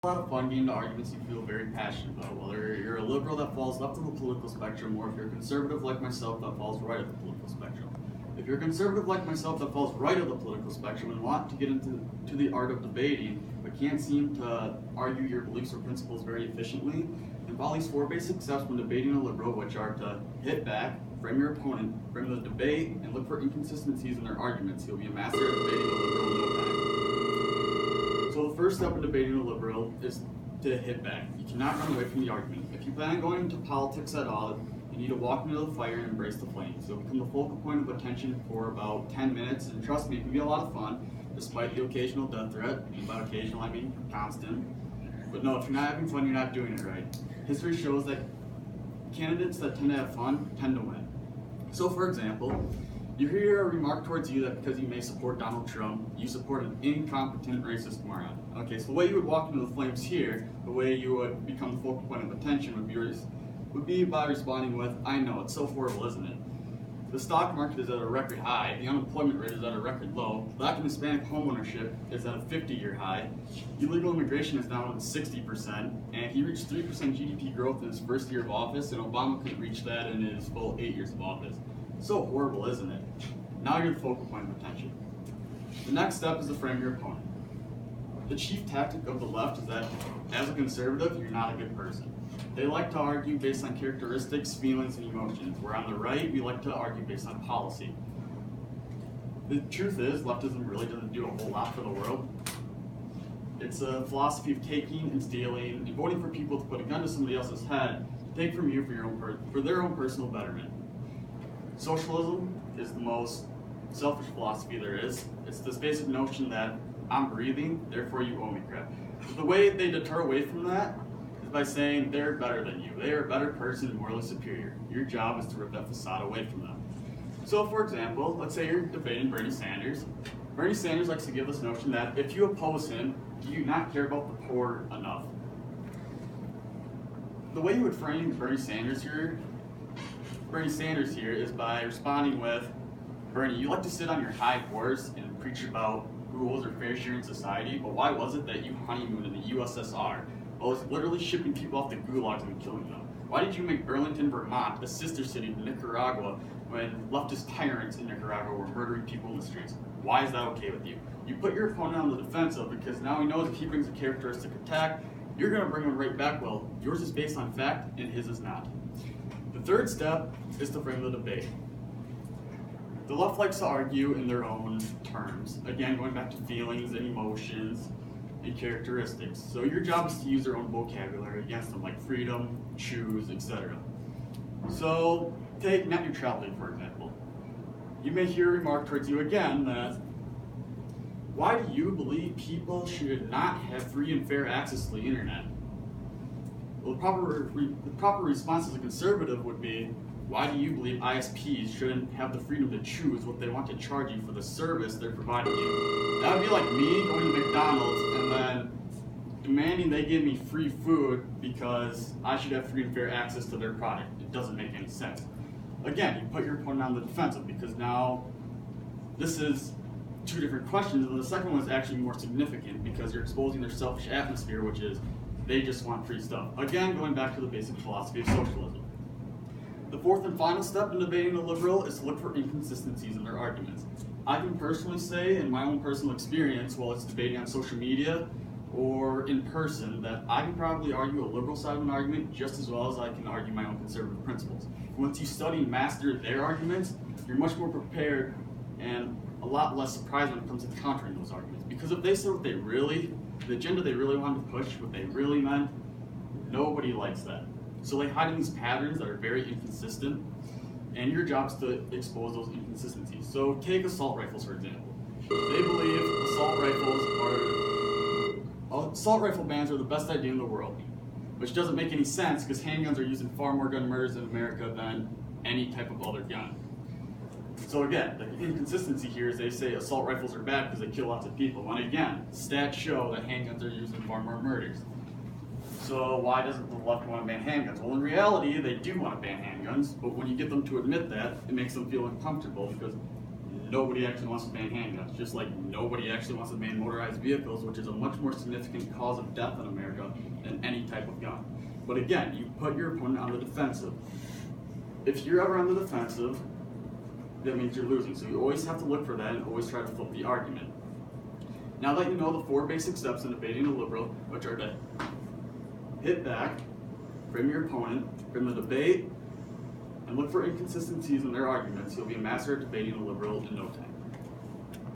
A lot of fun getting into arguments you feel very passionate about, whether you're a liberal that falls left of the political spectrum or if you're a conservative like myself that falls right of the political spectrum. If you're a conservative like myself that falls right of the political spectrum and want to get into the art of debating but can't seem to argue your beliefs or principles very efficiently, then follow these 4 basic steps when debating a liberal, which are to hit back, frame your opponent, frame the debate, and look for inconsistencies in their arguments. You'll be a master at debating a liberal in no time. So the first step in debating a liberal is to hit back. You cannot run away from the argument. If you plan on going into politics at all, you need to walk into the fire and embrace the flames. You'll become the focal point of attention for about 10 minutes, and trust me, it can be a lot of fun, despite the occasional death threat. And by occasional, I mean constant. But no, if you're not having fun, you're not doing it right. History shows that candidates that tend to have fun tend to win. So for example, you hear a remark towards you that because you may support Donald Trump, you support an incompetent racist moron. Okay, so the way you would walk into the flames here, the way you would become the focal point of attention would be by responding with, I know, it's so horrible, isn't it? The stock market is at a record high, the unemployment rate is at a record low, Black and Hispanic homeownership is at a 50-year high, illegal immigration is down to 60%, and he reached 3% GDP growth in his first year of office, and Obama couldn't reach that in his full 8 years of office. So horrible, isn't it? Now you're the focal point of attention. The next step is to frame your opponent. The chief tactic of the left is that, as a conservative, you're not a good person. They like to argue based on characteristics, feelings, and emotions, where on the right, we like to argue based on policy. The truth is, leftism really doesn't do a whole lot for the world. It's a philosophy of taking and stealing and voting for people to put a gun to somebody else's head, take from you for their own personal betterment. Socialism is the most selfish philosophy there is. It's this basic notion that I'm breathing, therefore you owe me crap. The way they deter away from that is by saying they're better than you. They are a better person and morally superior. Your job is to rip that facade away from them. So for example, let's say you're debating Bernie Sanders. Bernie Sanders likes to give this notion that if you oppose him, do you not care about the poor enough? The way you would frame Bernie Sanders here is by responding with, Bernie, you like to sit on your high horse and preach about rules or fair share in society, but why was it that you honeymooned in the USSR? Well, it's literally shipping people off the gulags and killing them. Why did you make Burlington, Vermont, a sister city to Nicaragua when leftist tyrants in Nicaragua were murdering people in the streets? Why is that okay with you? You put your opponent on the defensive because now he knows if he brings a characteristic attack, you're going to bring him right back. Well, yours is based on fact and his is not. The third step is to frame the debate. The left likes to argue in their own terms. Again, going back to feelings and emotions and characteristics. So your job is to use their own vocabulary against them, like freedom, choose, etc. So take net neutrality, for example. You may hear a remark towards you again that, why do you believe people should not have free and fair access to the internet? Well, the proper response as a conservative would be, why do you believe ISPs shouldn't have the freedom to choose what they want to charge you for the service they're providing you? That would be like me going to McDonald's and then demanding they give me free food because I should have free and fair access to their product. It doesn't make any sense. Again, you put your opponent on the defensive because now this is 2 different questions, and the second one is actually more significant because you're exposing their selfish atmosphere, which is they just want free stuff. Again, going back to the basic philosophy of socialism. The fourth and final step in debating a liberal is to look for inconsistencies in their arguments. I can personally say, in my own personal experience, while it's debating on social media or in person, that I can probably argue a liberal side of an argument just as well as I can argue my own conservative principles. Once you study and master their arguments, you're much more prepared and a lot less surprised when it comes to countering those arguments. Because if they said the agenda they really wanted to push, what they really meant, nobody likes that. So they hide in these patterns that are very inconsistent, and your job is to expose those inconsistencies. So take assault rifles, for example. They believe assault rifle bans are the best idea in the world, which doesn't make any sense because handguns are used in far more gun murders in America than any type of other gun. So again, the inconsistency here is they say assault rifles are bad because they kill lots of people. And again, stats show that handguns are used in far more murders. So why doesn't the left want to ban handguns? Well, in reality, they do want to ban handguns, but when you get them to admit that, it makes them feel uncomfortable because nobody actually wants to ban handguns, just like nobody actually wants to ban motorized vehicles, which is a much more significant cause of death in America than any type of gun. But again, you put your opponent on the defensive. If you're ever on the defensive, that means you're losing. So you always have to look for that and always try to flip the argument. Now that you know the 4 basic steps in debating a liberal, which are to hit back, frame your opponent, frame the debate, and look for inconsistencies in their arguments, you'll be a master at debating a liberal in no time.